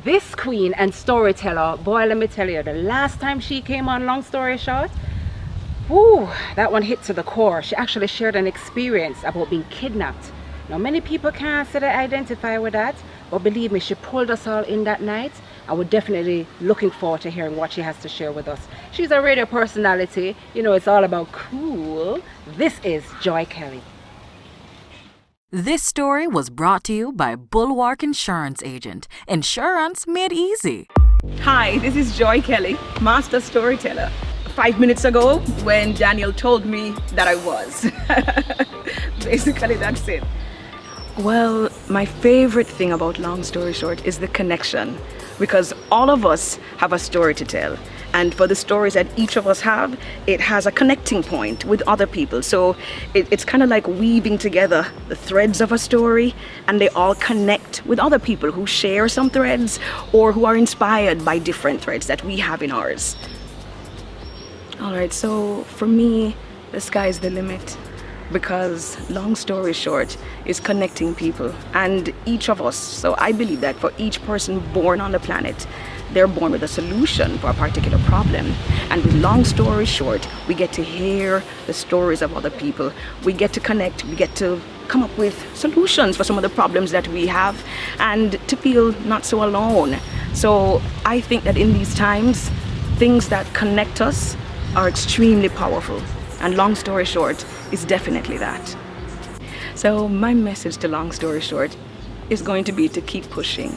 This queen and storyteller, boy, let me tell you, the last time she came on Long Story Short, whoo, that one hit to the core. She actually shared an experience about being kidnapped. Now, many people can't say they identify with that, but believe me, she pulled us all in that night, and we're definitely looking forward to hearing what she has to share with us. She's a radio personality. You know, it's all about cool. This is Joy Kelly. This story was brought to you by Bulwark Insurance Agent. Insurance made easy. Hi, this is Joy Kelly, master storyteller. 5 minutes ago, when Daniel told me that I was. Basically, that's it. Well, my favorite thing about Long Story Short is the connection, because all of us have a story to tell. And for the stories that each of us have, it has a connecting point with other people. So it's kind of like weaving together the threads of a story, and they all connect with other people who share some threads or who are inspired by different threads that we have in ours. All right, so for me, the sky's the limit, because Long Story Short is connecting people, and each of us. So I believe that for each person born on the planet, they're born with a solution for a particular problem. And with Long Story Short, we get to hear the stories of other people. We get to connect, we get to come up with solutions for some of the problems that we have, and to feel not so alone. So I think that in these times, things that connect us are extremely powerful. And Long Story Short is definitely that. So my message to Long Story Short is going to be to keep pushing,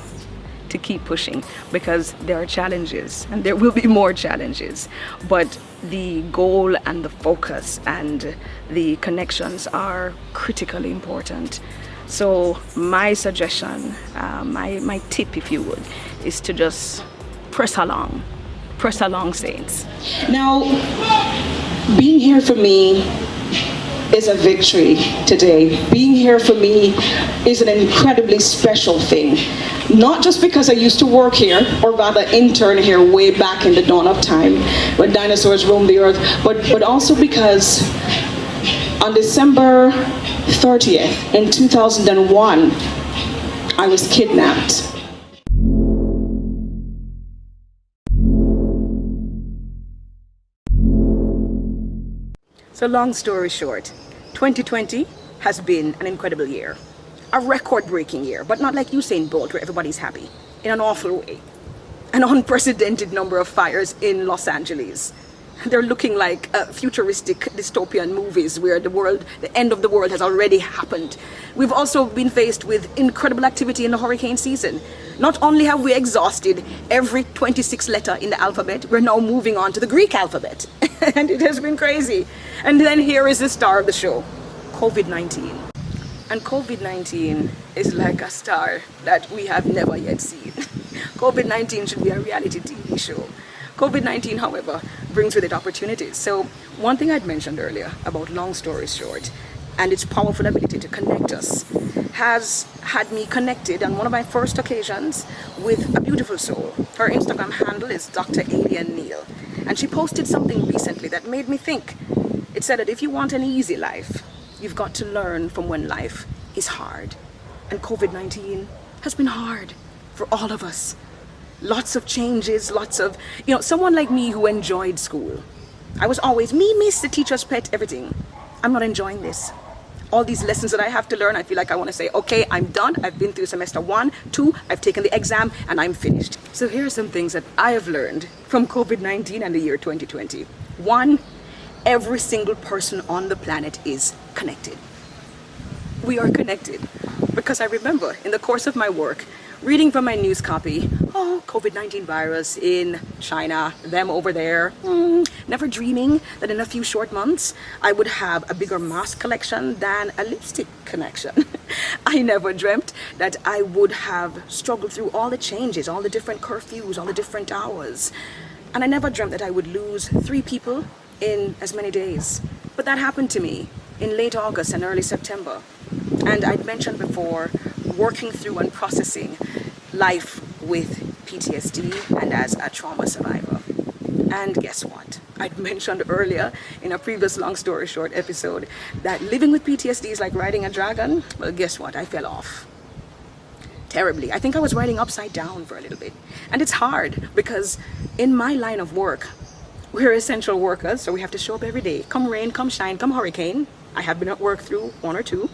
because there are challenges and there will be more challenges, but the goal and the focus and the connections are critically important. So my suggestion, my tip, if you would, is to just press along, saints. Now, being here for me is a victory today. Being here for me is an incredibly special thing. Not just because I used to work here, or rather intern here way back in the dawn of time when dinosaurs roamed the earth, but also because on December 30th in 2001, I was kidnapped. So long story short, 2020 has been an incredible year. A record-breaking year, but not like Usain Bolt where everybody's happy. In an awful way. An unprecedented number of fires in Los Angeles. They're looking like futuristic dystopian movies where the end of the world has already happened. We've also been faced with incredible activity in the hurricane season. Not only have we exhausted every 26 letter in the alphabet, we're now moving on to the Greek alphabet. And it has been crazy. And then here is the star of the show, COVID-19. And COVID-19 is like a star that we have never yet seen. COVID-19 should be a reality TV show. COVID-19, however, brings with it opportunities. So one thing I'd mentioned earlier about Long Story Short and its powerful ability to connect us has had me connected on one of my first occasions with a beautiful soul. Her Instagram handle is Dr. Alien Neal. And she posted something recently that made me think. It said that if you want an easy life, you've got to learn from when life is hard. And COVID-19 has been hard for all of us. Lots of changes, someone like me who enjoyed school. I was always me, miss, the teacher's pet, everything. I'm not enjoying this. All these lessons that I have to learn, I feel like I want to say, okay, I'm done. I've been through semester 1, 2, I've taken the exam, and I'm finished. So here are some things that I have learned from COVID-19 and the year 2020. 1, every single person on the planet is connected. We are connected. Because I remember in the course of my work, reading from my news copy, COVID-19 virus in China, them over there, never dreaming that in a few short months, I would have a bigger mask collection than a lipstick connection. I never dreamt that I would have struggled through all the changes, all the different curfews, all the different hours. And I never dreamt that I would lose 3 people in as many days. But that happened to me in late August and early September. And I'd mentioned before, working through and processing life with PTSD and as a trauma survivor. And guess what? I'd mentioned earlier in a previous Long Story Short episode that living with PTSD is like riding a dragon. Well, guess what? I fell off. terribly. I think I was writing upside down for a little bit. And it's hard because in my line of work, we're essential workers, so we have to show up every day. Come rain, come shine, come hurricane. I have been at work through one or two.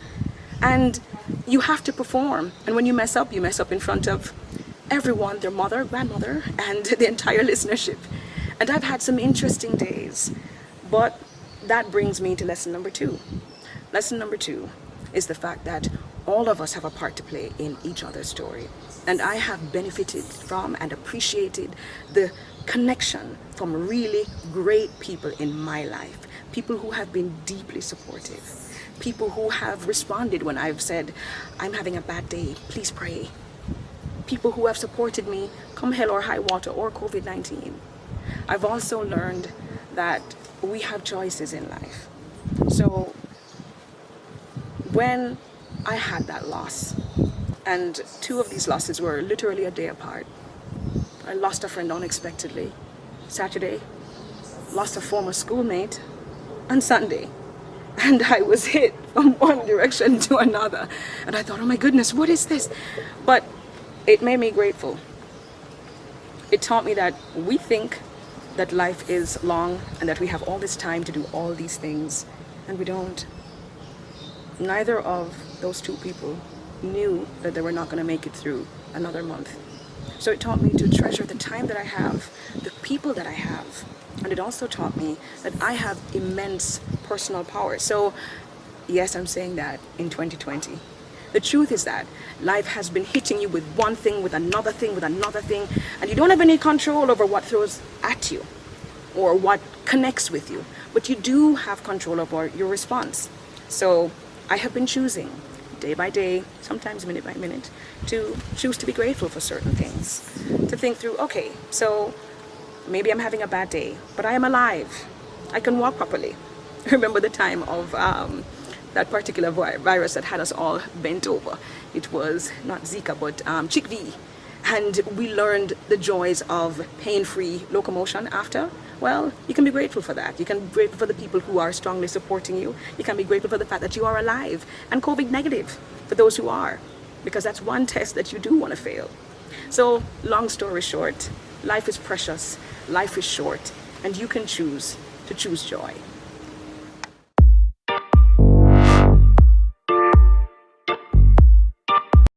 And you have to perform. And when you mess up in front of everyone, their mother, grandmother, and the entire listenership. And I've had some interesting days. But that brings me to lesson number 2. Lesson number 2 is the fact that all of us have a part to play in each other's story. And I have benefited from and appreciated the connection from really great people in my life. People who have been deeply supportive. People who have responded when I've said, I'm having a bad day, please pray. People who have supported me come hell or high water or COVID-19. I've also learned that we have choices in life. So when I had that loss, and 2 of these losses were literally a day apart. I lost a friend unexpectedly. Saturday, lost a former schoolmate on Sunday. And I was hit from one direction to another. And I thought, oh my goodness, what is this? But it made me grateful. It taught me that we think that life is long and that we have all this time to do all these things, and we don't. Neither of those 2 people knew that they were not going to make it through another month. So it taught me to treasure the time that I have, the people that I have. And it also taught me that I have immense personal power. So yes, I'm saying that in 2020. The truth is that life has been hitting you with one thing, with another thing, and you don't have any control over what throws at you or what connects with you. But you do have control over your response. So I have been choosing day by day, sometimes minute by minute, to choose to be grateful for certain things. To think through, okay, so maybe I'm having a bad day, but I am alive. I can walk properly. Remember the time of that particular virus that had us all bent over. It was not Zika, but Chick V. And we learned the joys of pain-free locomotion after. Well, you can be grateful for that. You can be grateful for the people who are strongly supporting you. You can be grateful for the fact that you are alive and COVID negative for those who are, because that's one test that you do want to fail. So, long story short, life is precious, life is short, and you can choose to choose joy.